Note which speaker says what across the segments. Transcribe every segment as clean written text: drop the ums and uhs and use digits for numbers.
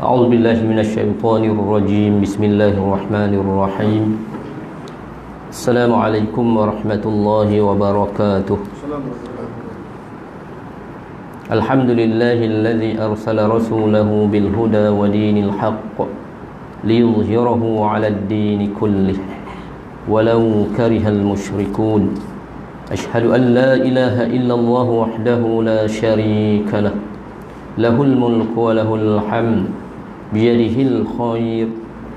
Speaker 1: أعوذ بالله من الشيطان الرجيم بسم الله الرحمن الرحيم السلام عليكم ورحمة الله وبركاته الحمد لله الذي أرسل رسوله بالهدى ودين الحق ليظهره على الدين كله ولو كره المشركون أشهد أن لا إله إلا الله وحده لا شريك له له الملك وله الحمد بيده الخير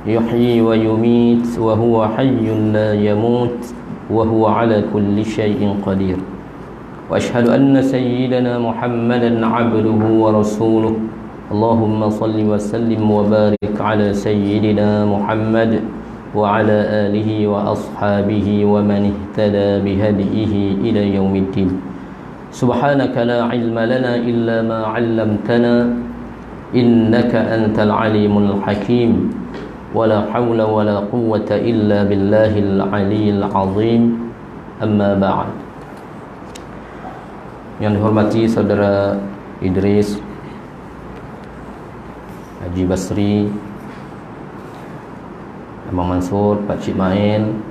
Speaker 1: يحيي ويميت وهو حي لا يموت وهو على كل شيء قدير وأشهد أن سيدنا محمدا عبده ورسوله اللهم صل وسلم وبارك على سيدنا محمد وعلى آله وأصحابه ومن اهتدى بهديه إلى يوم الدين سبحانك لا علم لنا إلا ما علمتنا إنك أنت العليم الحكيم ولا حول ولا قوة إلا بالله العلي العظيم أما بعد. Yang dihormati saudara Idris, Haji Basri, Abang Mansur, Pak Cik Main,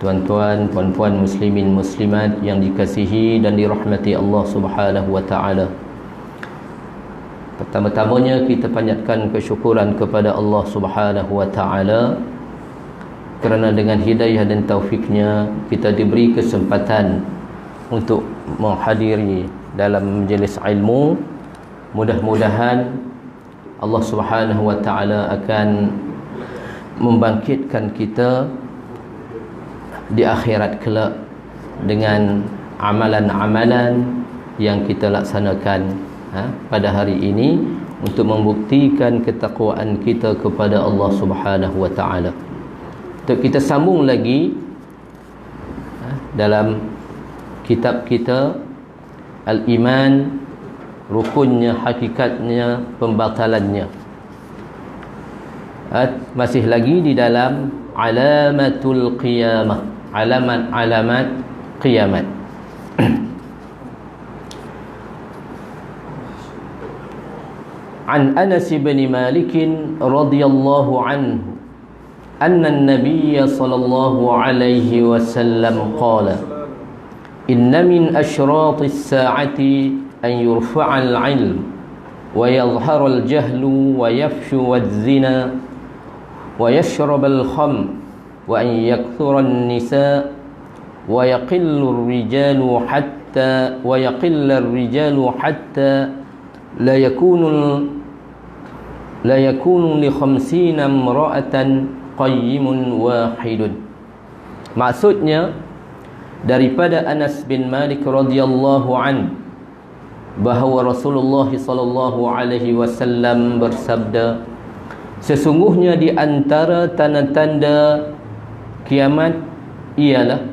Speaker 1: tuan-tuan, puan-puan muslimin muslimat yang dikasihi dan dirahmati Allah Subhanahu wa taala. Pertama-tamanya kita panjatkan kesyukuran kepada Allah Subhanahu wa taala kerana dengan hidayah dan taufiknya kita diberi kesempatan untuk menghadiri dalam majlis ilmu. Mudah-mudahan Allah Subhanahu wa taala akan membangkitkan kita di akhirat kelak dengan amalan-amalan yang kita laksanakan pada hari ini untuk membuktikan ketakwaan kita kepada Allah Subhanahu wa taala. Untuk kita sambung lagi dalam kitab kita Al-Iman, rukunnya, hakikatnya, pembatalannya. Masih lagi di dalam alamatul qiyamah, alamat-alamat kiamat. An Anas bin Malik radhiyallahu anhu anna an-nabiy sallallahu alaihi wasallam qala inna min ashratis sa'ati an yurfa'a al-'ilm wa yadhhara al-jahlu wa yafshu az-zina wa yashrab al-khamr wa an yakthura an-nisa wa yaqillu ar-rijalu hatta la yakunu li 50 imra'atan qayyimun wahidun. Maksudnya daripada Anas bin Malik radhiyallahu an bahawa Rasulullah sallallahu alaihi wasallam bersabda, sesungguhnya di antara tanda-tanda kiamat ialah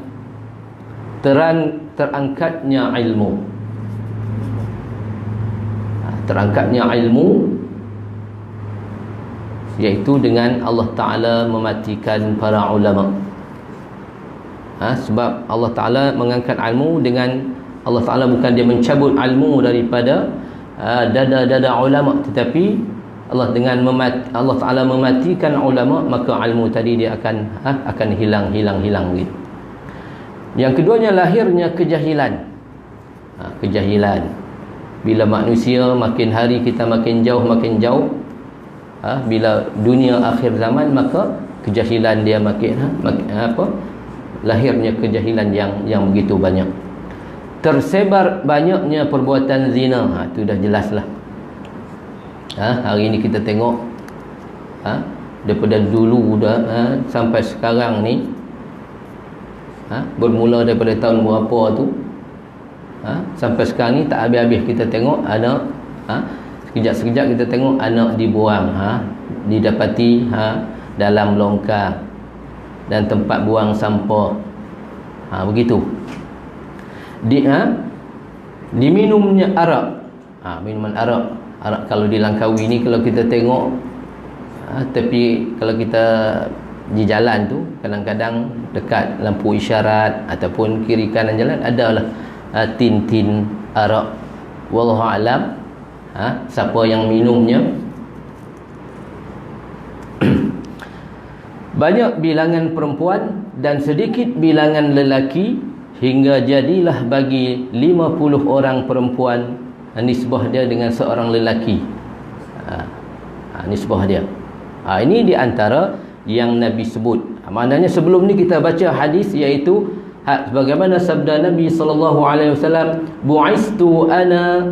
Speaker 1: terangkatnya ilmu. Terangkatnya ilmu, iaitu dengan Allah Ta'ala mematikan para ulama. Sebab Allah Ta'ala mengangkat ilmu dengan Allah Ta'ala bukan dia mencabut ilmu daripada dada-dada ulama, tetapi Allah Ta'ala mematikan ulama, maka ilmu tadi dia akan hilang gitu. Yang keduanya lahirnya kejahilan. Kejahilan. Bila manusia makin hari kita makin jauh, bila dunia akhir zaman, maka kejahilan dia makin lahirnya kejahilan yang begitu banyak. Tersebar banyaknya perbuatan zina. Itu dah jelaslah. Hari ini kita tengok daripada dulu sampai sekarang ni, bermula daripada tahun berapa tu, sampai sekarang ni tak habis-habis kita tengok anak, sekejap-sekejap kita tengok anak dibuang, didapati dalam longkang dan tempat buang sampah, begitu. Diminumnya arak, minuman arak kalau di Langkawi ni, kalau kita tengok tapi kalau kita di jalan tu, kadang-kadang dekat lampu isyarat ataupun kiri kanan jalan adalah tin-tin arak. Wallahu alam siapa yang minumnya banyak bilangan perempuan dan sedikit bilangan lelaki, hingga jadilah bagi 50 orang perempuan nisbah dia dengan seorang lelaki. Nisbah dia. Ini di antara yang Nabi sebut. Maknanya sebelum ni kita baca hadis, iaitu sebagaimana sabda Nabi sallallahu alaihi wasallam, bu'istu ana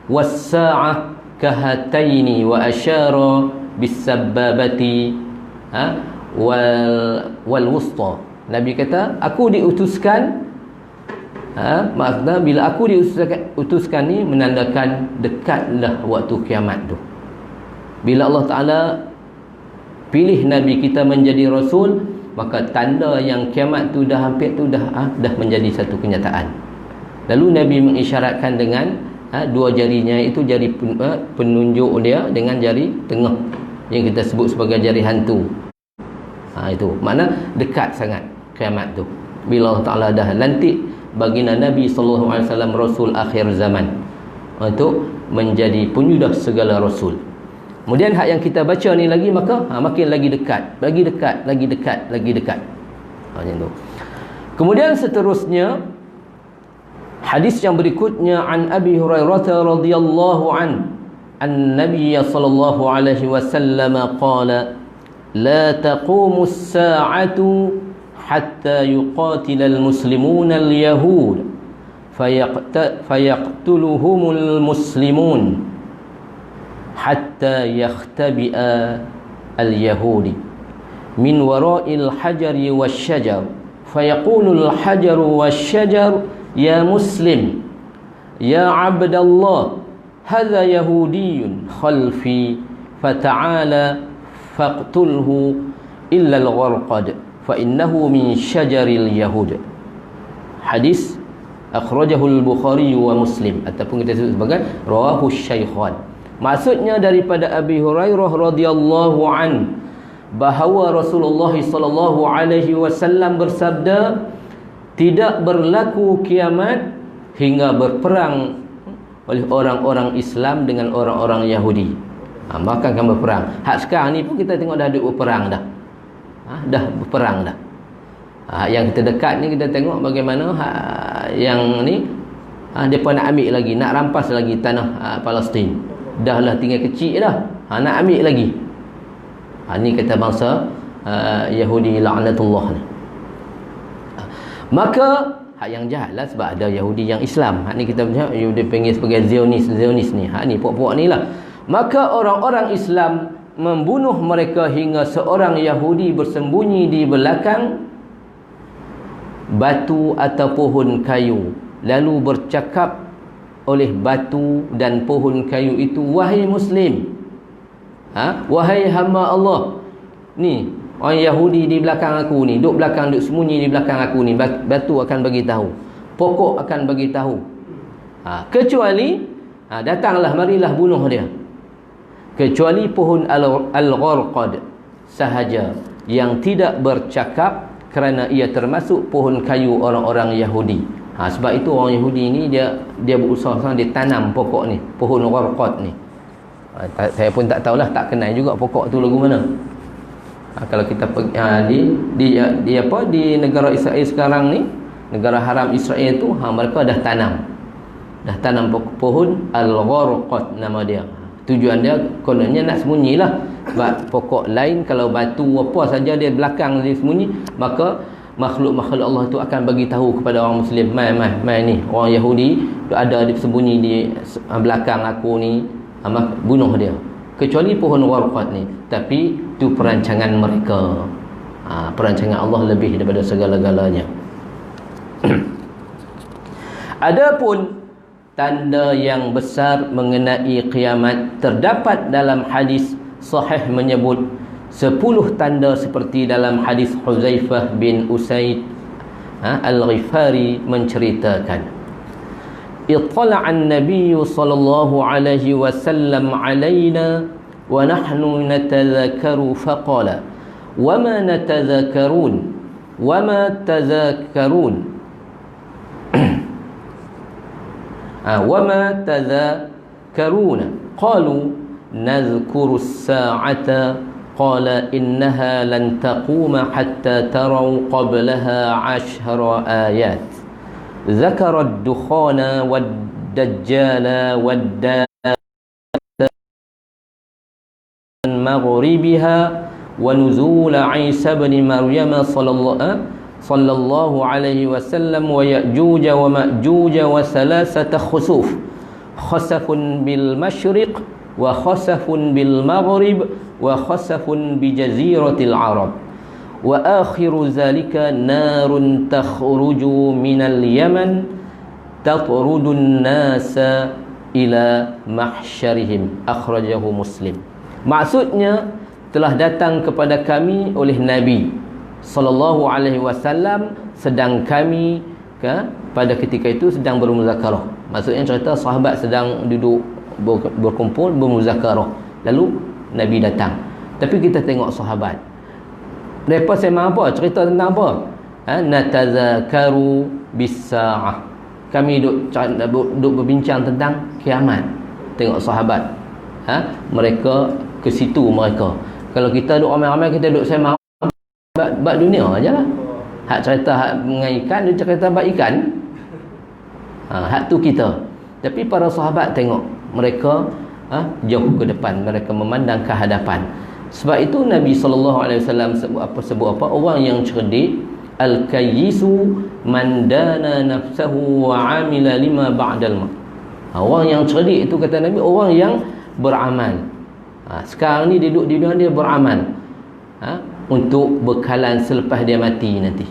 Speaker 1: was-sa'ah kahataini wa asyara bis-sabbabati wal wusta. Nabi kata, aku diutuskan, maksudnya bila aku diutuskan ni menandakan dekatlah waktu kiamat tu. Bila Allah Ta'ala pilih Nabi kita menjadi Rasul, maka tanda yang kiamat tu dah hampir tu dah menjadi satu kenyataan. Lalu Nabi mengisyaratkan dengan dua jarinya, itu jari penunjuk dia dengan jari tengah yang kita sebut sebagai jari hantu. Itu makna dekat sangat kiamat tu, bila Allah Ta'ala dah lantik baginda Nabi SAW Rasul akhir zaman untuk menjadi penyudah segala Rasul. Kemudian hak yang kita baca ni lagi, maka makin lagi dekat, lagi dekat, lagi dekat, lagi dekat. Macam tu. Kemudian seterusnya hadis yang berikutnya, an Abi Hurairah radhiyallahu an Nabi sallallahu alaihi wasallam qala la taqumu as-sa'atu hatta yuqatila al-muslimuna al-yahud fayaqtuluhumul muslimun hatta yakhtabi'a al-yahudi min wara'il hajari wasyajar fayaqulu al-hajaru wasyajar ya muslim ya abdallah hadha yahudiyyun khalfi fata'ala faqtulhu illa al-gharqad fa innahu min syajaril yahud. Hadis akhrajahu al-Bukhari wa Muslim, ataupun kita sebut sebagai rawahu syaikhan. Maksudnya daripada Abi Hurairah radhiyallahu an, bahawa Rasulullah sallallahu alaihi wasallam bersabda, tidak berlaku kiamat hingga berperang oleh orang-orang Islam dengan orang-orang Yahudi. Maka akan berperang. Hak sekarang ni pun kita tengok dah ada berperang dah. Dah berperang dah. Yang kita dekat ni kita tengok bagaimana yang ni depa nak ambil lagi, nak rampas lagi tanah Palestin. Dah lah tinggal kecil dah. Nak ambil lagi. Ni kata bangsa Yahudi la'natullah ni. Maka hak yang jahat lah, sebab ada Yahudi yang Islam. Hak ni kita dia panggil sebagai Zionis ni. Hak ni puak-puak ni lah. Maka orang-orang Islam membunuh mereka hingga seorang Yahudi bersembunyi di belakang batu atau pohon kayu, lalu bercakap oleh batu dan pohon kayu itu, wahai Muslim, wahai hamba Allah, ni orang Yahudi di belakang aku ni, duk sembunyi di belakang aku ni, batu akan bagi tahu, pokok akan bagi tahu, kecuali datanglah, marilah bunuh dia, kecuali pohon al-gharqad sahaja yang tidak bercakap, kerana ia termasuk pohon kayu orang-orang Yahudi. Sebab itu orang Yahudi ni dia berusaha dia tanam pokok ni, pohon gharqad ni. Saya pun tak tahulah, tak kenal juga pokok tu lagu mana. Kalau kita pergi di negara Israel sekarang ni, negara haram Israel tu, mereka dah tanam pohon al-gharqad nama dia. Tujuan dia kononnya nak sembunyilah, sebab pokok lain kalau batu apa saja dia belakang dia sembunyi, maka makhluk-makhluk Allah tu akan bagi tahu kepada orang Muslim, mai ni orang Yahudi ada sembunyi di belakang aku ni, bunuh dia. Kecuali pohon gharqad ni, tapi itu perancangan mereka. Perancangan Allah lebih daripada segala-galanya. Adapun tanda yang besar mengenai kiamat, terdapat dalam hadis sahih menyebut 10 tanda seperti dalam hadis Huzaifah bin Usaid Al-Ghifari menceritakan, ittala'a an-nabiy sallallahu alaihi wasallam alaina wa nahnu natadhakaru faqala wama natadhakarun wama tadhakarun وما تذكرون قالوا نذكر الساعة qala innaha lan taquma hatta taraw qablaha 10 ayat. Zakara ad-dukhana wad-dajjala wad-dan maghribiha wa nuzul Isa ibn Maryam sallallahu alaihi wasallam wa Ya'juj wa Ma'juj wa salasata khusuf, khasafun bil masyriq wa khasafun bil maghrib wa khasafun bi jaziratil arab wa akhiru zalika narun takhruju minal yaman tatrudun nasa ila mahsyarihim. Akhrajahu Muslim. Maksudnya, telah datang kepada kami oleh Nabi sallallahu alaihi wasallam sedang kami pada ketika itu sedang bermuzakarah. Maksudnya cerita sahabat sedang duduk berkumpul bermuzakarah, lalu Nabi datang. Tapi kita tengok sahabat, mereka sembang apa? Cerita tentang apa? Natazakaru bis-sa'ah. Kami duduk berbincang tentang kiamat. Tengok sahabat, mereka ke situ mereka. Kalau kita duduk ramai-ramai, kita duduk sembang bab dunia ajalah. Hak cerita hak dengan ikan, dia cerita bab ikan. Hak tu kita. Tapi para sahabat tengok, mereka jauh ke depan, mereka memandang ke hadapan. Sebab itu Nabi SAW sebut apa? Orang yang cerdik, al-kayyisu man dana nafsahu wa amila lima ba'dal maut. Orang yang cerdik itu, kata Nabi, orang yang beramal. Sekarang ni dia duduk di dunia, dia beramal untuk bekalan selepas dia mati nanti.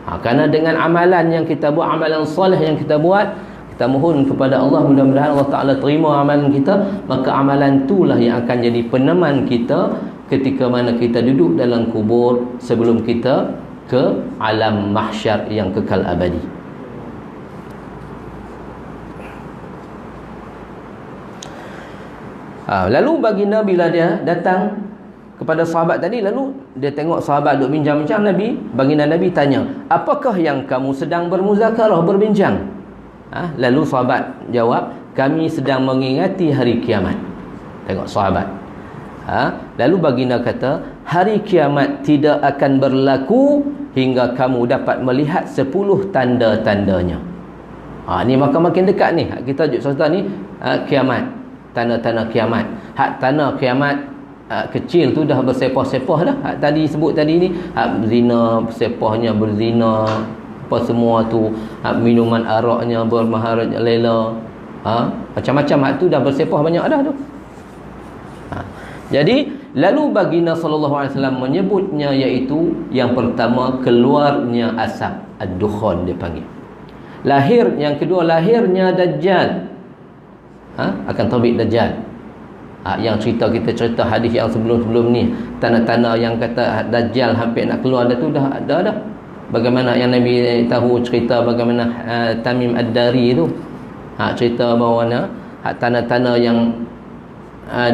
Speaker 1: Kerana dengan amalan yang kita buat, amalan soleh yang kita buat, kita mohon kepada Allah, mudah-mudahan Allah Ta'ala terima amalan kita. Maka amalan itulah yang akan jadi peneman kita ketika mana kita duduk dalam kubur, sebelum kita ke alam mahsyar yang kekal abadi. Lalu baginda bila dia datang kepada sahabat tadi, lalu dia tengok sahabat duduk bincang-bincang, baginda Nabi tanya, apakah yang kamu sedang bermuzakarah, berbincang? Lalu sahabat jawab, kami sedang mengingati hari kiamat. Tengok sahabat. Lalu baginda kata, hari kiamat tidak akan berlaku hingga kamu dapat melihat 10 tanda-tandanya. Ni makin dekat ni. Kita cerita ni kiamat, tanda-tanda kiamat. Hak tanda kiamat kecil tu dah bersepah-sepah dah. Hak tadi sebut tadi ni, zina, sepahnya berzina, apa semua tu, minuman araknya bermaharajalela, macam-macam hak tu dah bersepah banyak dah tu. Jadi lalu baginda sallallahu alaihi wasallam menyebutnya, iaitu yang pertama, keluarnya asap, ad-dukhan dia panggil. Yang kedua, lahirnya Dajjal. Akan terbit Dajjal. Yang kita cerita hadis yang sebelum-sebelum ni, tanda-tanda yang kata Dajjal hampir nak keluar dah tu dah ada dah. Bagaimana yang Nabi tahu cerita bagaimana Tamim Ad-Dari tu, cerita bahawa tanda-tanda yang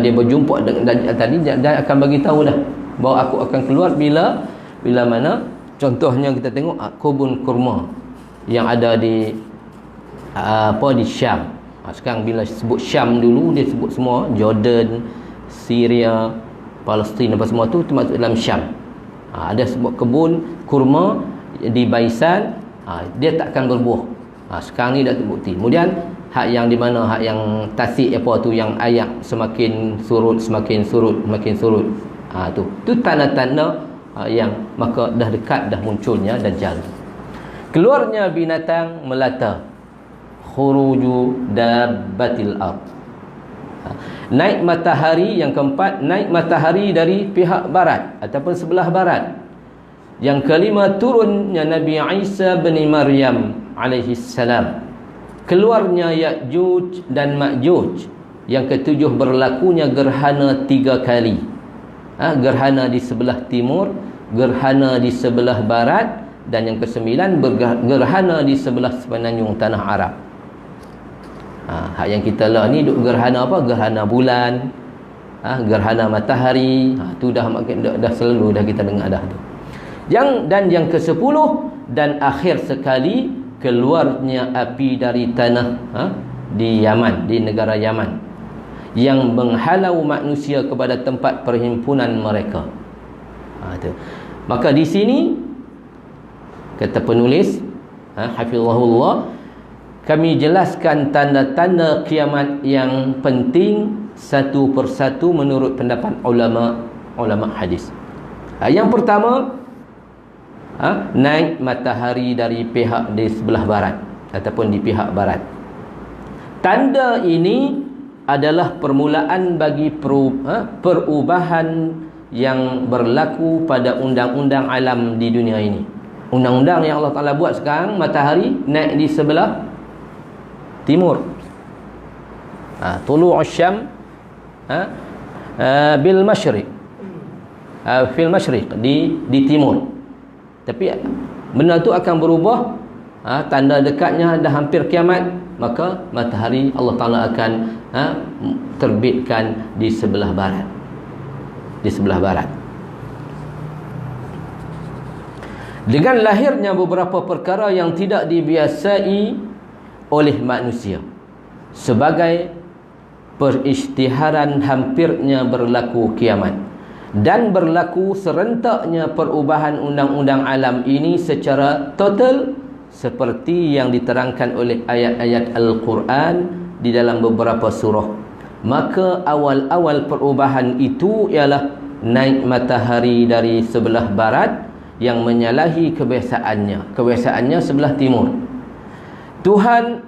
Speaker 1: dia berjumpa dengan Dajjal tadi, dia akan bagi tahu dah bahawa aku akan keluar bila mana. Contohnya kita tengok kebun kurma yang ada di di Syam. Sekarang bila sebut Syam, dulu dia sebut semua Jordan, Syria, Palestin, apa semua tu termasuk dalam Syam. Ada sebuah kebun kurma di Baisan, dia takkan berbuah. Sekarang ni dah terbukti. Kemudian hak yang di mana, hak yang tasik apa tu, yang ayak semakin surut tu tanda-tanda yang maka dah dekat dah munculnya Dajjal. Keluarnya binatang melata, khuruju dabbatil ard. Naik matahari, yang keempat, naik matahari dari pihak barat ataupun sebelah barat. Yang kelima, turunnya Nabi Isa bin Maryam alaihi salam. Keluarnya Ya'juj dan Ma'juj. Yang ketujuh, berlakunya gerhana 3 kali. Gerhana di sebelah timur, gerhana di sebelah barat, dan yang kesembilan, gerhana di sebelah semenanjung tanah Arab. Hak yang kita lah ni gerhana apa? Gerhana bulan, gerhana matahari. Tu dah selalu dah kita dengar dah tu. Yang ke-10, dan akhir sekali, keluarnya api dari tanah di Yaman, di negara Yaman. yang menghalau manusia kepada tempat perhimpunan mereka. Itu. Maka di sini kata penulis, hafizahullah, kami jelaskan tanda-tanda kiamat yang penting satu persatu menurut pendapat ulama hadis. Yang pertama, naik matahari dari pihak di sebelah barat ataupun di pihak barat. Tanda ini adalah permulaan bagi perubahan yang berlaku pada undang-undang alam di dunia ini. Undang-undang yang Allah Ta'ala buat sekarang, matahari naik di sebelah timur. Tulu'us syam bil masyriq, fil masyriq, di timur. Tapi benda tu akan berubah. Tanda dekatnya dah hampir kiamat, maka matahari Allah Ta'ala akan terbitkan di sebelah barat. Di sebelah barat. Dengan lahirnya beberapa perkara yang tidak dibiasai oleh manusia, sebagai perisytiharan hampirnya berlaku kiamat, dan berlaku serentaknya perubahan undang-undang alam ini secara total, seperti yang diterangkan oleh ayat-ayat Al-Quran di dalam beberapa surah. Maka awal-awal perubahan itu ialah naik matahari dari sebelah barat yang menyalahi kebiasaannya. Kebiasaannya sebelah timur. Tuhan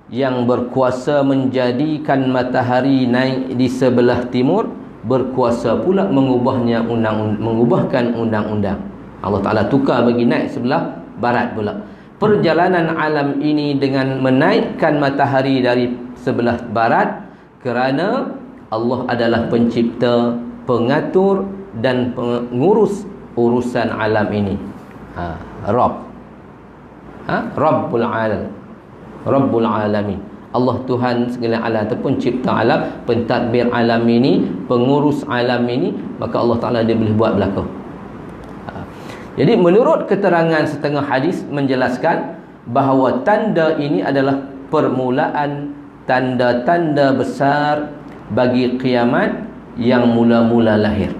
Speaker 1: yang berkuasa menjadikan matahari naik di sebelah timur, berkuasa pula mengubahkan undang-undang. Allah Ta'ala tukar bagi naik sebelah barat pula. Perjalanan alam ini dengan menaikkan matahari dari sebelah barat, kerana Allah adalah pencipta, pengatur dan pengurus urusan alam ini. Rabbul alam, Rabbul alamin. Allah Tuhan segala alam ataupun cipta alam, pentadbir alam ini, pengurus alam ini, maka Allah Ta'ala dia boleh buat berlaku. Jadi menurut keterangan setengah hadis menjelaskan bahawa tanda ini adalah permulaan tanda-tanda besar bagi kiamat yang mula-mula lahir.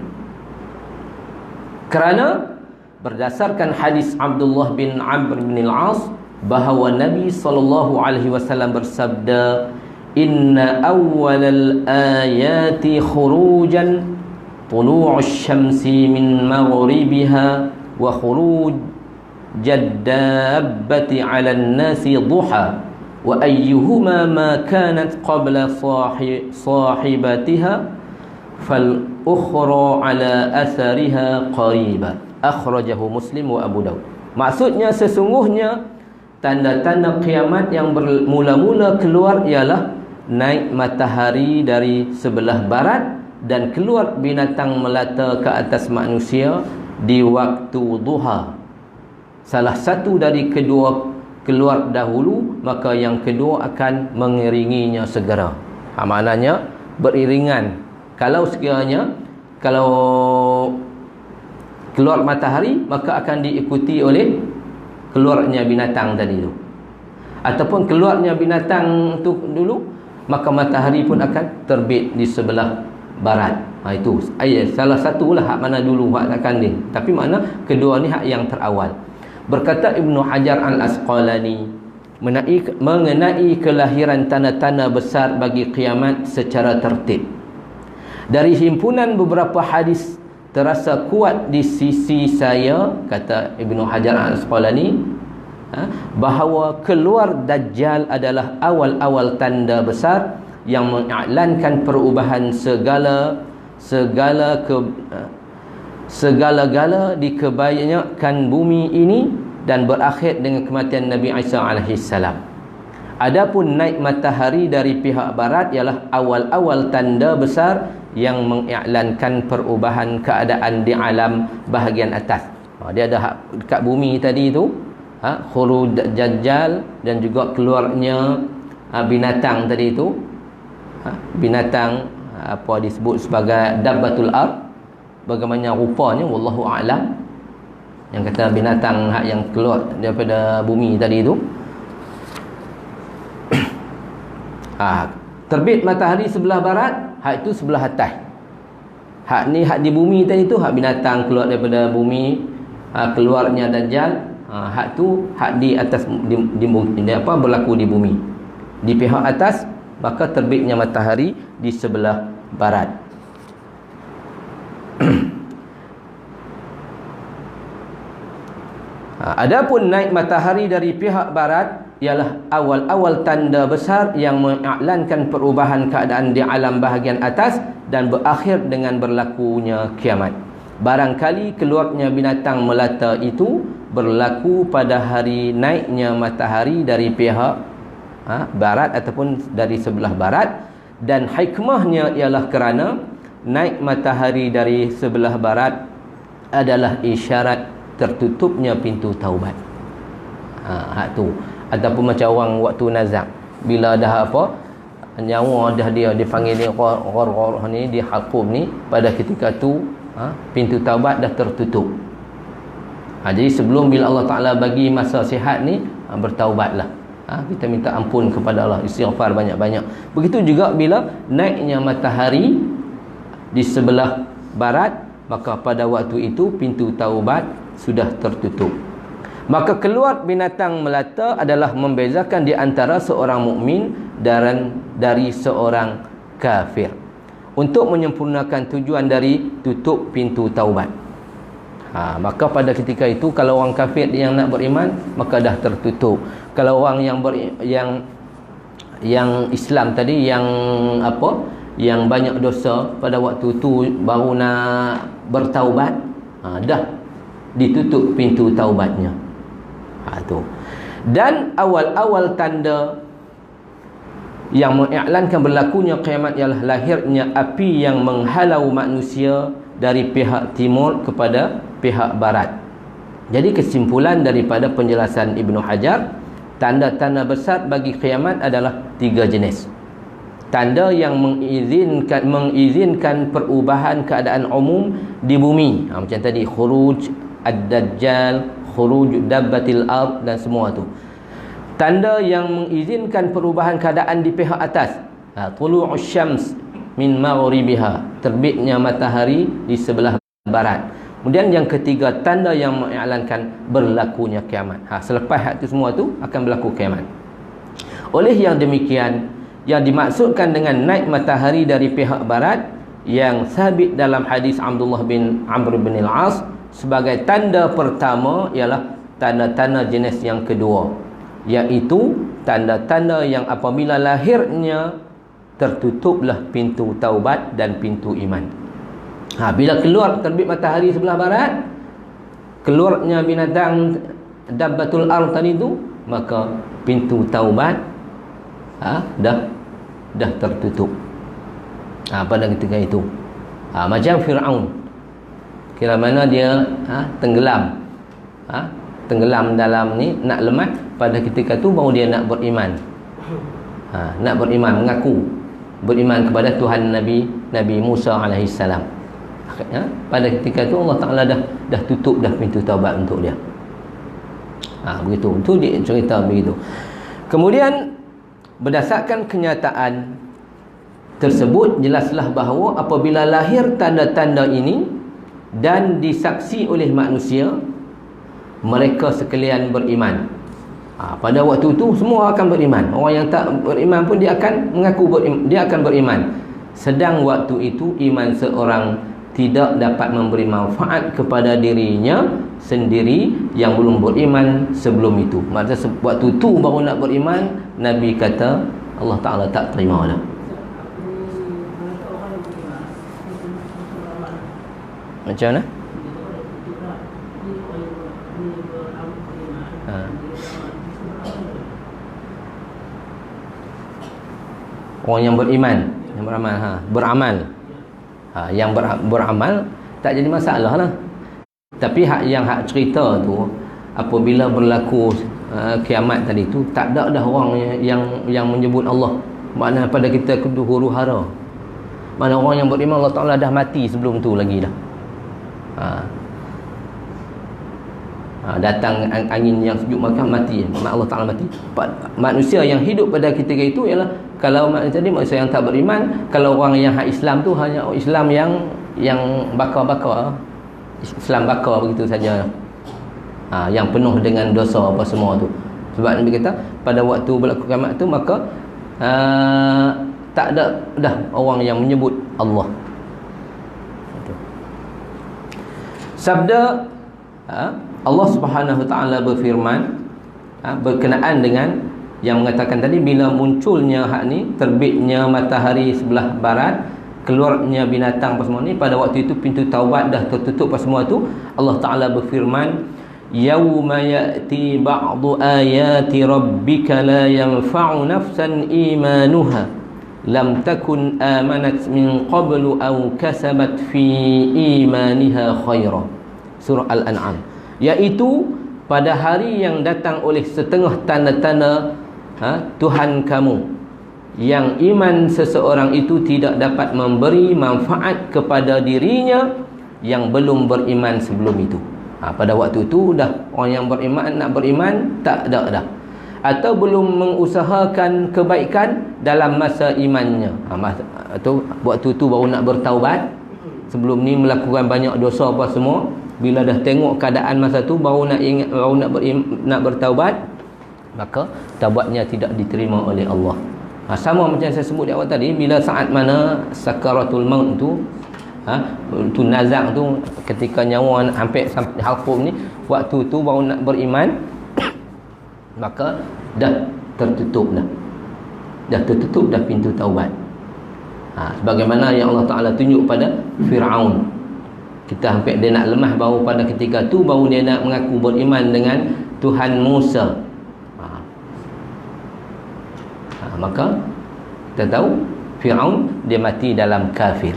Speaker 1: Kerana berdasarkan hadis Abdullah bin Amr bin al-As bahawa Nabi SAW bersabda, inna awwalal ayati khurujan tulu'us syamsi min maghribiha wa khuruj jaddabbati 'ala an-nasi duha wa ayyuhuma ma kanat qabla sahibatiha fal ukhra 'ala athariha qariba. Akhrajahu Muslim wa Abu Daud. Maksudnya sesungguhnya tanda-tanda kiamat yang mula-mula keluar ialah naik matahari dari sebelah barat dan keluar binatang melata ke atas manusia di waktu duha. Salah satu dari kedua keluar dahulu, maka yang kedua akan mengiringinya segera. Maknanya beriringan. Kalau sekiranya keluar matahari, maka akan diikuti oleh keluarnya binatang tadi tu. Ataupun keluarnya binatang tu dulu, maka matahari pun akan terbit di sebelah barat. Itu salah satulah hak mana dulu hak akan ni. Tapi mana kedua ni hak yang terawal. Berkata Ibnu Hajar Al-Asqalani mengenai kelahiran tanda-tanda besar bagi kiamat secara tertib. Dari himpunan beberapa hadis terasa kuat di sisi saya, kata Ibnu Hajar Al-Asqalani, bahawa keluar Dajjal adalah awal-awal tanda besar yang mengiklankan perubahan segala-gala di kebanyakan bumi ini dan berakhir dengan kematian Nabi Isa alaihissalam. Adapun naik matahari dari pihak barat ialah awal-awal tanda besar yang mengiklankan perubahan keadaan di alam bahagian atas. Dia ada dekat bumi tadi tu, khuruj Dajjal dan juga keluarnya binatang tadi tu, binatang apa disebut sebagai dabbatul ard. Bagaimana rupanya wallahu a'lam, yang kata binatang yang keluar daripada bumi tadi itu. Terbit matahari sebelah barat, hak itu sebelah atas. Hak ni hak di bumi tadi tu, hak binatang keluar daripada bumi, keluarnya Dajjal. Hak tu hak di atas berlaku di bumi. Di pihak atas, maka terbitnya matahari di sebelah barat. Adapun naik matahari dari pihak barat ialah awal-awal tanda besar yang mengiklankan perubahan keadaan di alam bahagian atas dan berakhir dengan berlakunya kiamat. Barangkali keluarnya binatang melata itu berlaku pada hari naiknya matahari dari pihak barat ataupun dari sebelah barat, dan hikmahnya ialah kerana naik matahari dari sebelah barat adalah isyarat tertutupnya pintu taubat. Hak tu. Ataupun macam orang waktu nazak, bila dah apa, nyawa dah dia dipanggil ni roh ni, dia hakum ni, pada ketika tu pintu taubat dah tertutup. Jadi sebelum bila Allah Ta'ala bagi masa sihat ni, bertaubatlah. Kita minta ampun kepada Allah, istighfar banyak-banyak. Begitu juga bila naiknya matahari di sebelah barat, maka pada waktu itu pintu taubat sudah tertutup. Maka keluar binatang melata adalah membezakan di antara seorang mukmin dari seorang kafir, untuk menyempurnakan tujuan dari tutup pintu taubat. Maka pada ketika itu, kalau orang kafir yang nak beriman, maka dah tertutup. Kalau orang yang Islam tadi, yang banyak dosa, pada waktu itu baru nak bertaubat, dah ditutup pintu taubatnya. Tu. Dan awal-awal tanda yang mengiklankan berlakunya kiamat ialah lahirnya api yang menghalau manusia dari pihak timur kepada pihak barat. Jadi kesimpulan daripada penjelasan Ibnu Hajar, tanda-tanda besar bagi kiamat adalah 3 jenis. Tanda yang mengizinkan perubahan keadaan umum di bumi, macam tadi khuruj ad-dajjal, khuruj dabbatil ard dan semua tu. Tanda yang mengizinkan perubahan keadaan di pihak atas, tulu'us syams min maghribiha, terbitnya matahari di sebelah barat. Kemudian yang ketiga, tanda yang mengiklankan berlakunya kiamat. Selepas itu semua tu akan berlaku kiamat. Oleh yang demikian, yang dimaksudkan dengan naik matahari dari pihak barat yang sabit dalam hadis Abdullah bin Amr bin al-As sebagai tanda pertama ialah tanda-tanda jenis yang kedua, iaitu tanda-tanda yang apabila lahirnya tertutuplah pintu taubat dan pintu iman. Bila keluar terbit matahari sebelah barat, keluarnya binatang dabbatul ard tadi tu, maka pintu taubat dah tertutup pada ketika itu. Macam Fir'aun, kira mana dia tenggelam dalam ni, nak lemat, pada ketika tu baru dia nak beriman. Nak beriman, mengaku beriman kepada Tuhan Nabi Musa alaihissalam. Pada ketika tu Allah Ta'ala dah tutup dah pintu taubat untuk dia. Begitu. Itu dia cerita begitu. Kemudian berdasarkan kenyataan tersebut, jelaslah bahawa apabila lahir tanda-tanda ini dan disaksi oleh manusia, mereka sekalian beriman. Pada waktu itu semua akan beriman. Orang yang tak beriman pun dia akan mengaku dia akan beriman. Sedang waktu itu iman seorang tidak dapat memberi manfaat kepada dirinya sendiri yang belum beriman sebelum itu. Maksudnya waktu itu baru nak beriman, Nabi kata Allah Ta'ala tak terima dah. Macam mana? Orang yang beriman, yang beramal, yang beramal tak jadi masalah lah. Tapi hak cerita tu, apabila berlaku kiamat tadi tu, tak ada dah orang yang menyebut Allah. Maknanya pada kita kudu huru-hara. Mana orang yang beriman Allah Ta'ala dah mati sebelum tu lagi dah. Datang angin yang sejuk maka mati, Allah Ta'ala mati. Manusia yang hidup pada ketika itu ialah, kalau manusia yang tak beriman, kalau orang yang Islam tu hanya Islam yang bakar-bakar, Islam bakar begitu saja, yang penuh dengan dosa apa semua tu. Sebab Nabi kata pada waktu berlaku kiamat tu, maka tak ada dah orang yang menyebut Allah. Sabda Allah Subhanahu Wa Taala berfirman berkenaan dengan yang mengatakan tadi, bila munculnya hak ni, terbitnya matahari sebelah barat, keluarnya binatang apa semua ni, pada waktu itu pintu taubat dah tertutup apa semua tu. Allah Taala berfirman, yauma ya'ti ba'du ayati rabbika la yanfa'u nafsan imanuha lam takun amanat min qablu aw kasabat fi imaniha khaira. Surah Al-An'am. Iaitu pada hari yang datang oleh setengah tanda-tanda Tuhan kamu, yang iman seseorang itu tidak dapat memberi manfaat kepada dirinya yang belum beriman sebelum itu. Pada waktu itu dah orang yang beriman nak beriman tak ada dah, atau belum mengusahakan kebaikan dalam masa imannya, atau waktu itu baru nak bertaubat, sebelum ni melakukan banyak dosa apa semua. Bila dah tengok keadaan masa tu baru nak bertaubat, maka taubatnya tidak diterima oleh Allah. Sama macam saya sebut di awal tadi, bila saat mana sakaratul maut tu, tu nazak tu, ketika nyawa hampir sampai halqum ni, waktu tu baru nak beriman, maka dah tertutup dah pintu taubat. Sebagaimana yang Allah Ta'ala tunjuk pada Fir'aun. Kita hampir dia nak lemah baru pada ketika tu baru dia nak mengaku beriman dengan Tuhan Musa. Maka kita tahu Fir'aun dia mati dalam kafir.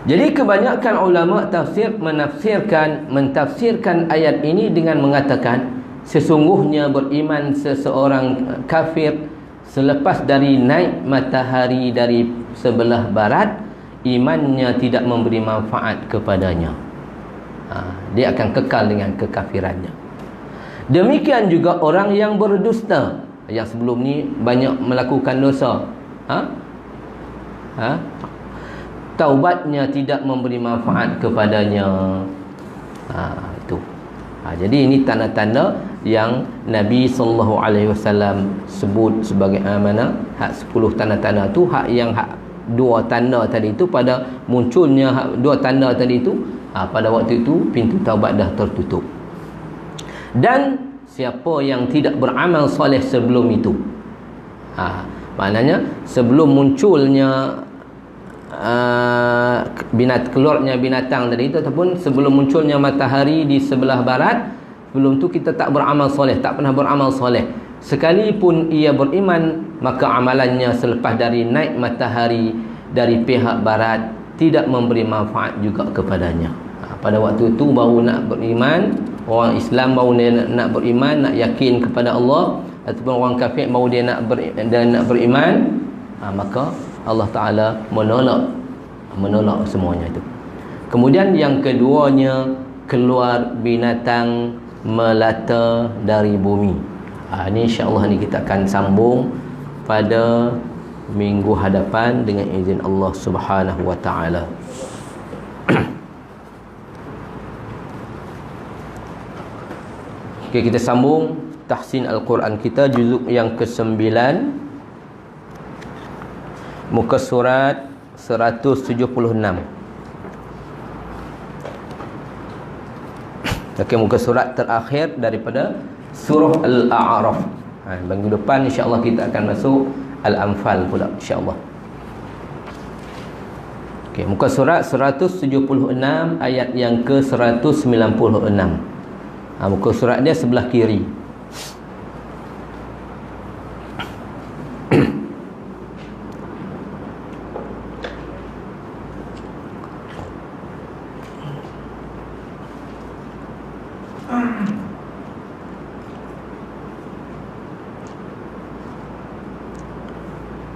Speaker 1: Jadi kebanyakan ulama tafsir mentafsirkan ayat ini dengan mengatakan, sesungguhnya beriman seseorang kafir selepas dari naik matahari dari sebelah barat, imannya tidak memberi manfaat kepadanya. Dia akan kekal dengan kekafirannya. Demikian juga orang yang berdusta, yang sebelum ni banyak melakukan dosa, taubatnya tidak memberi manfaat kepadanya. Itu. Jadi ini tanda-tanda yang Nabi SAW sebut sebagai mana hak 10 tanda-tanda tu, hak yang dua tanda tadi itu, pada munculnya dua tanda tadi itu, pada waktu itu pintu taubat dah tertutup. Dan siapa yang tidak beramal soleh sebelum itu, maknanya sebelum munculnya keluarnya binatang tadi itu, ataupun sebelum munculnya matahari di sebelah barat, sebelum tu kita tak beramal soleh, tak pernah beramal soleh. Sekalipun ia beriman, maka amalannya selepas dari naik matahari dari pihak barat tidak memberi manfaat juga kepadanya. Pada waktu itu baru nak beriman, orang Islam baru dia nak beriman, nak yakin kepada Allah, ataupun orang kafir baru dia nak beriman, maka Allah Ta'ala menolak semuanya itu. Kemudian yang keduanya, keluar binatang melata dari bumi. Ini insya-Allah ni kita akan sambung pada minggu hadapan dengan izin Allah Subhanahu Wa Taala. Okey, kita sambung tahsin Al-Quran kita, juzuk yang ke-9, muka surat 176. Okey, muka surat terakhir daripada surah Al-A'raf. Minggu depan insya-Allah kita akan masuk Al-Anfal pula insya-Allah. Okey, muka surat 176 ayat yang ke-196. Muka surat dia sebelah kiri.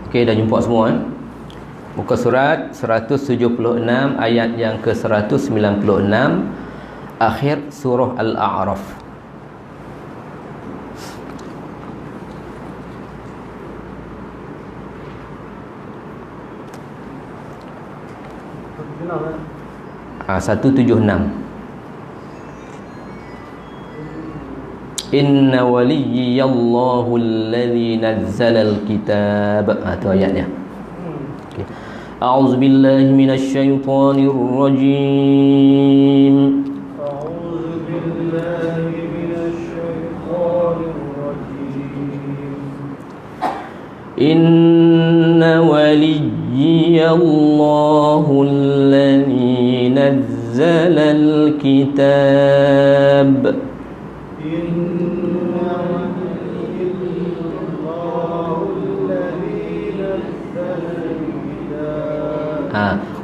Speaker 1: Okey, dah jumpa semua Muka surat 176 ayat yang ke-196. akhir surah Al-A'raf. Ah, 176. Inna waliyallahu alladhi nazzala al-kitab. Itu ayatnya. Okay. A'udzu billahi minasy syaithanir rajim. A'udzu billahi minasy syaithanir rajim. Inna waliyallahu alladhi nazzala al-kitab.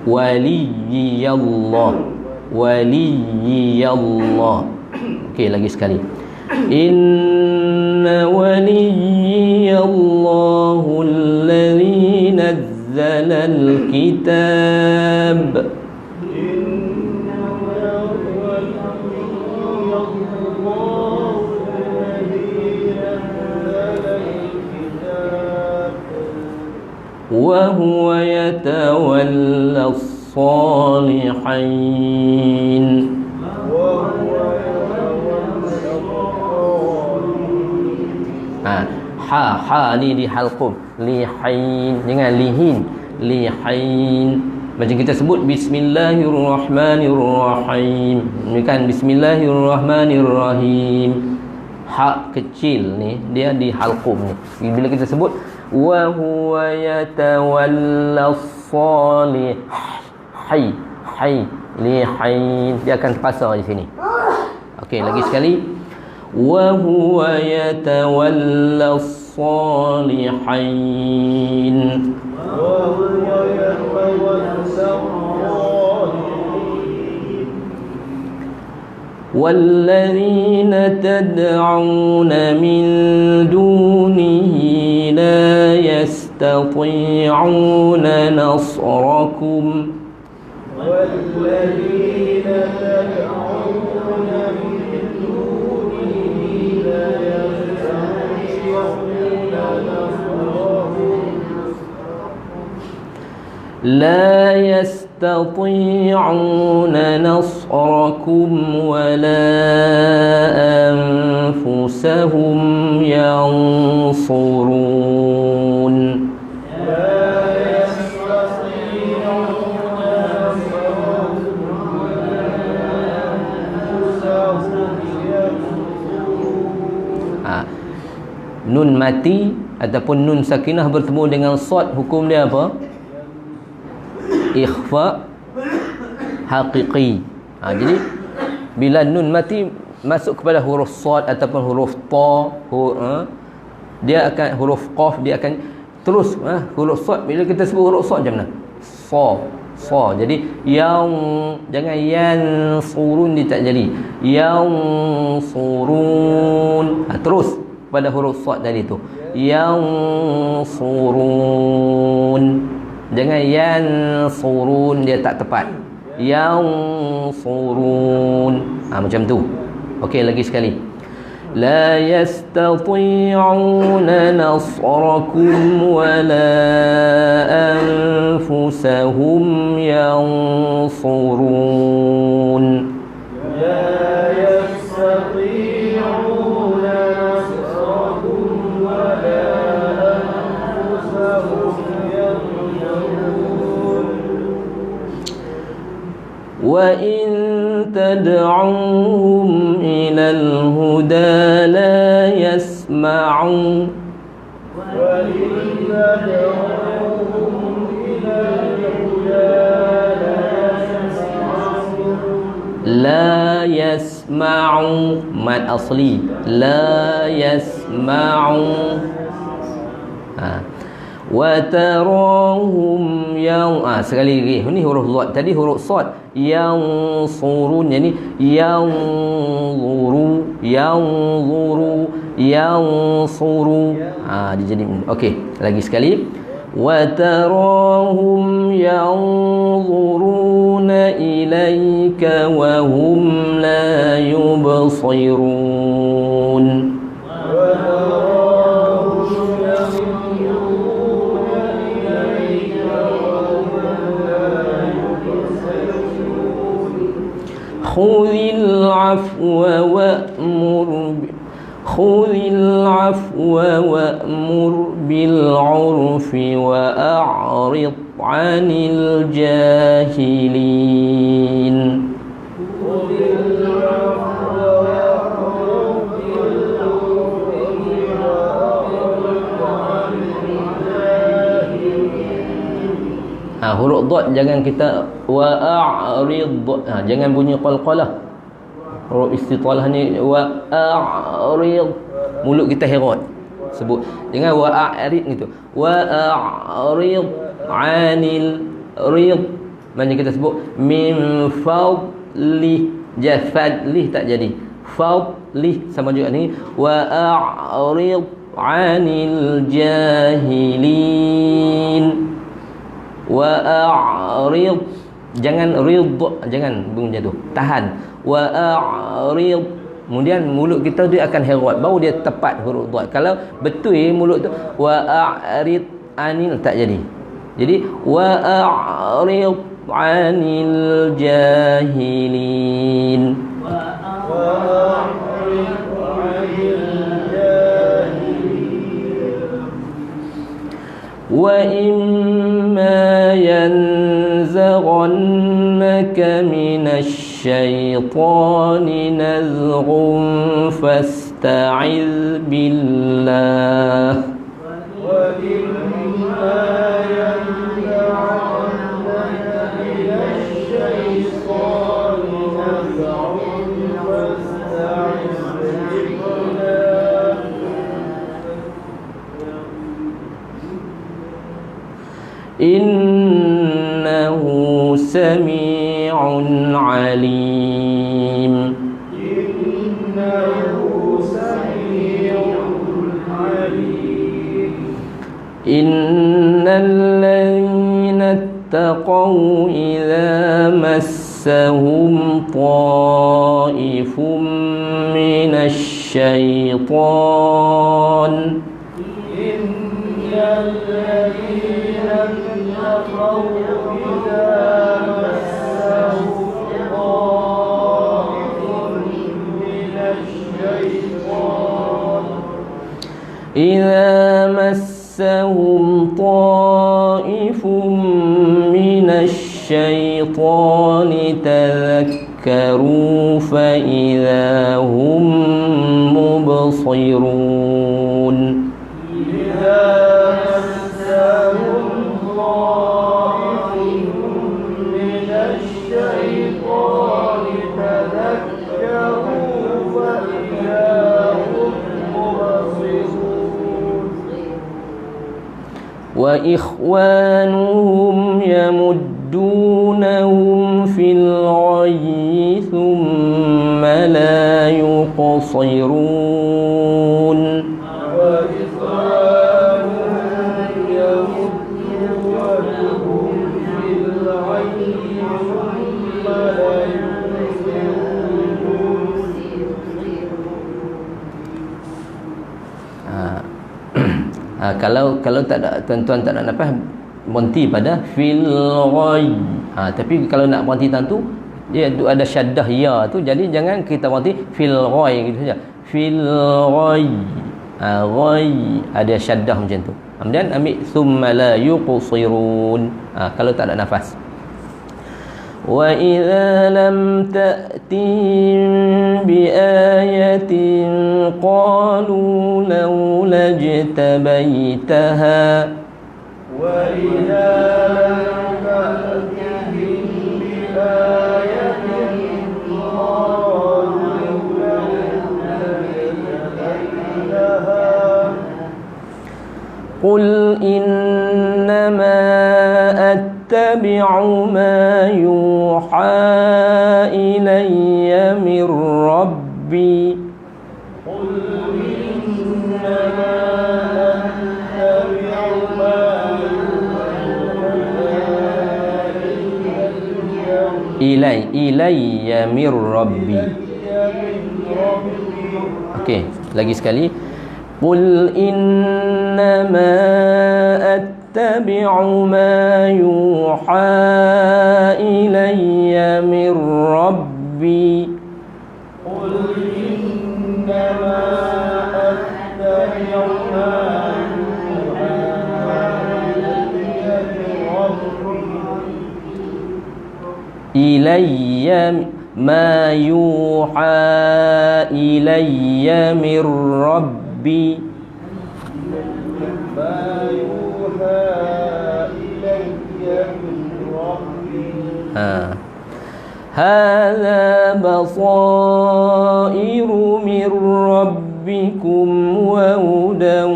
Speaker 1: Waliyallah, waliyallah. Okey, lagi sekali. Inna waliyallahu alladhi nazzala al-kitab. وهو يتولى الصالحين. Ha ni di halqum, lihin, jangan lihin, lihin. Macam kita sebut bismillahirrahmanirrahim, ni kan bismillahirrahmanirrahim. Ha kecil ni dia di halqum ni. Bila kita sebut wa huwa yatawalla salih, hay lihin, dia akan terpasar di sini. Okey, lagi sekali. Wa huwa yatawalla salihin. Wa huwa yatawalla salihin. Walladzina tad'una min dunihi la yastati'una nasrakum. Walladzina tad'una min dunihi la yastati'una nasrakum. لا يستطيعون نصركم ولا أنفسهم ينصرون. لا يستطيعون نصركم ولا أنفسهم ينصرون. Nun mati ataupun nun sakinah bertemu dengan sad, hukum dia apa? Ikhfa haqiqi. Jadi bila nun mati masuk kepada huruf sad ataupun huruf ta, dia akan huruf qaf, dia akan terus huruf sad. Bila kita sebut huruf sad macam mana? Sa. Jadi yang, jangan yang surun, dia tak jadi yang surun. Terus pada huruf sad tadi tu, yang surun. Jangan yang surun, dia tak tepat. Yang surun. Macam tu. Okey, lagi sekali. La yastati'una nasrakum wa la anfusahum yansurun. La yastati'una nasrakum wa la anfusahum وَإِن تَدْعُوهُمْ إِلَى الْهُدَى لَا يَسْمَعُونَ. وَإِن تَدْعُوهُمْ إِلَى الْهُدَى لَا يَسْمَعُونَ. مad asli la yasma'u. Wa tarahum yang sekali lagi, ni huruf sad, tadi huruf sad yang surun, yani yang zuru, yang suru. Dia jadi okey, lagi sekali. Wa tarahum yanzuruna ilaika wa hum لا يبصرون خذ العفو وأمر بالعرف وأعرض عن الجاهلين huruf dot jangan kita wa'arid, jangan bunyi qalqalah. Huruf istitalah ni wa'arid, mulut kita herat sebut, jangan wa'arid gitu. Wa'arid anil rid, macam kita sebut min fadli, jafadlih tak jadi, fadlih sama juga ni. Wa'arid anil jahilin, wa'arid, jangan rid, jangan bunyi tu, tahan. Wa'arid, kemudian mulut kita dia akan herat, baru dia tepat huruf dad. Kalau betul mulut tu wa'arid anil tak jadi. Jadi wa'arid anil jahilin, وَإِمَّا يَنزَغَنَّكَ مِنَ الشَّيْطَانِ نَزْغٌ فَاسْتَعِذْ بِاللَّهِ وَإِمَّا يَنزَغَنَّكَ مِنَ الشَّيْطَانِ نَزْغٌ فَاسْتَعِذْ إنه سميع عليم. إنه سميع عليم. إن الذين اتقوا إذا مسهم طائف من الشيطان إذا مسهم طائف من الشيطان تذكروا فإذا هم مبصرون. وإخوانهم يمدونهم في الغي ثم لا يقصرون. وإخوانهم يمدونهم في الغي ثم لا kalau tak ada tuan-tuan tak nak nafas, berhenti pada fil ghay. Tapi kalau nak berhenti tentu dia ada syaddah ya tu, jadi jangan kita berhenti fil ghay gitu saja. Fil ghay, ghay ada syaddah macam tu. Kemudian ambil thumma la yuqsirun kalau tak ada nafas. وَإِذَا لَمْ تَأْتِهِمْ بِآيَةٍ قَالُوا لَوْلَا اجْتَبَيْتَهَا وَإِذَا لَمْ تَأْتِهِمْ بِآيَةٍ قَالُوا لَوْلَا اجْتَبَيْتَهَا قُلْ إِنَّمَا أَتَّبِعُ مَا يُوحَى إِلَيَّ مِنْ رَبِّي قُلْ إِنَّمَا أَتَّبِعُ مَا يُوحَى ilayya mir rabbi. Okey, lagi sekali. Qul innama attabi'u ma yuha ilayya mir rabbi. Qul innama attabi'u ma ilayya ma yuha ilayya mir rabbi. Ma yuha ilayya mir rabbi. Hadza basairu mir rabbikum wa hudan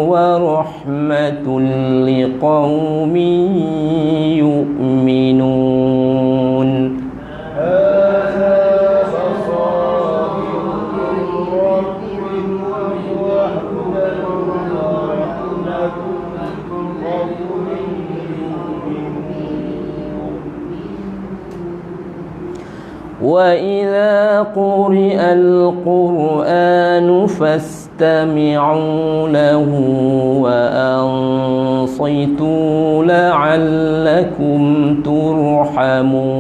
Speaker 1: wa rahmatul liqaumin yu'minun. وَإِذَا قُرِئَ الْقُرْآنُ فَاسْتَمِعُوا لَهُ وَأَنصِتُوا لَعَلَّكُمْ تُرْحَمُونَ.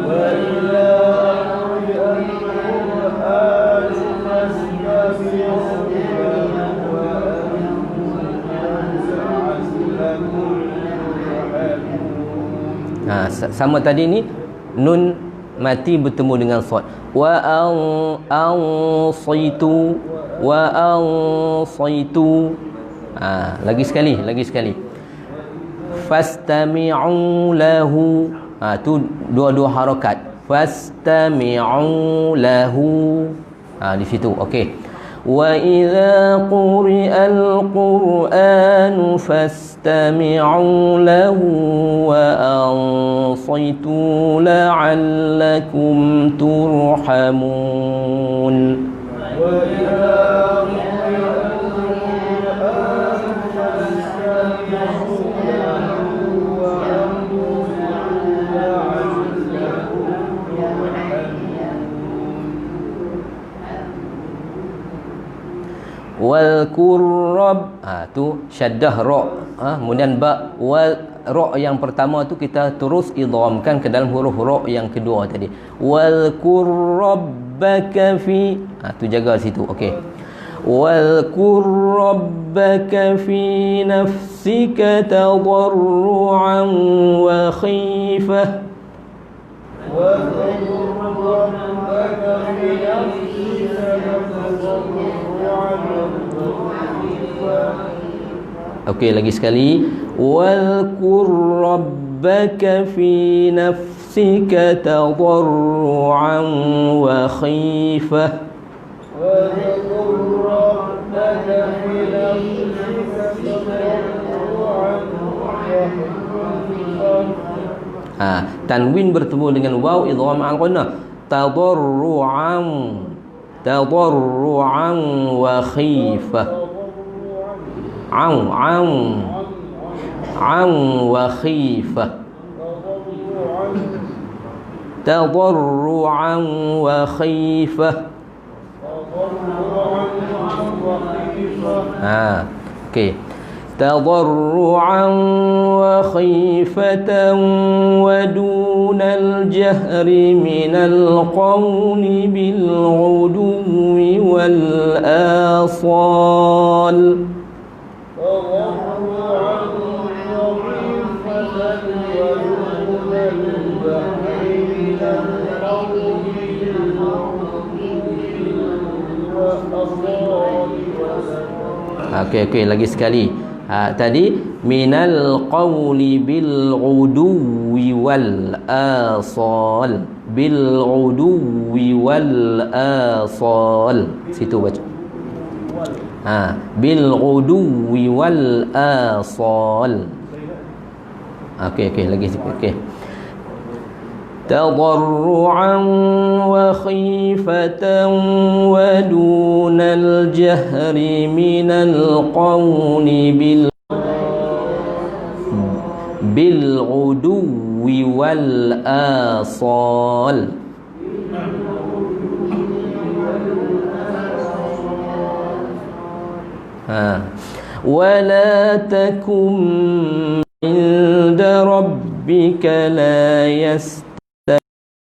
Speaker 1: وَإِذَا قُرِئَ الْقُرْآنُ فَاسْتَمِعُوا لَهُ وَأَنصِتُوا لَعَلَّكُمْ تُرْحَمُونَ. Sama tadi ni nun mati bertemu dengan sad. Wa ansaitu lagi sekali fastami'u lahu. Tu dua-dua harakat. Fastami'u lahu. Di situ. Okey. Wa idza quri'al qur'anu fastami'u lahu wa ansitu la'allakum turhamun. Wa idza quri'al qur'anu fastami'u lahu wa ansitu la'allakum Walkur rabb. Tu syaddah ra. Kemudian ba wal ra yang pertama tu kita terus idghamkan ke dalam huruf ra yang kedua tadi. Walkur rabbaka fi. Tu jaga situ. Okey. Walkur rabbaka fi nafsika tadarruan wa khifah. Walkur rabbaka fi nafsika tadarruan. Okey, lagi sekali. Walkur rabbaka fi nafsika tadarruan wa khifah. Walkur rabbaka fi nafsika tadarruan wa khifah. Tanwin bertemu dengan waw idgham al-ghunnah. Tadarruan wa khifah. An wa khifah. Tadarruan wa khifah. Okey. Tadarruan wa khifatan wa dunal jahri minal qawli bil ghuduwi wal asal. Okey, lagi sekali. Tadi minal qawli bil ghuduwi wal asal. Bil ghuduwi wal asal. Situ baca. Bil ghuduwi wal asal. Okey, lagi sikit. Okey. تضرعا وخيفة ودون الجهر من القول bil uduwi wal asal. ولا تكن عند ربك لا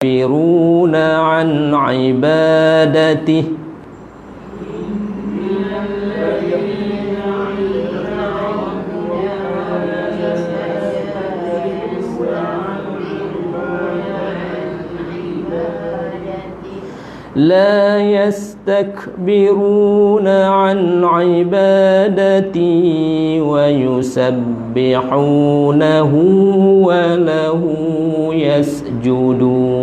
Speaker 1: يستكبرون عن عبادته لا يستكبرون عن عبادتي ويسبحونه وله يسجدون.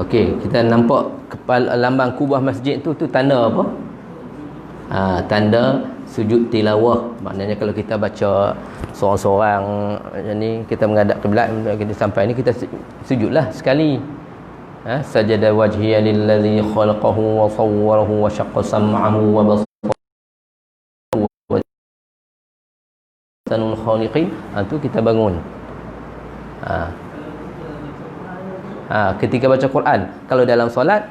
Speaker 1: Okey, kita nampak kepala lambang kubah masjid tu tanda apa? Tanda sujud tilawah. Maknanya kalau kita baca seorang-seorang macam ni, kita menghadap kiblat, kita sampai ni kita sujudlah sekali. Sajada wajhiya lillazi khalaqahu wa sawwarahu wa syaqqa sam'ahu wa basarahu wa sanul khaliqin. Tu kita bangun. Ketika baca Quran, kalau dalam solat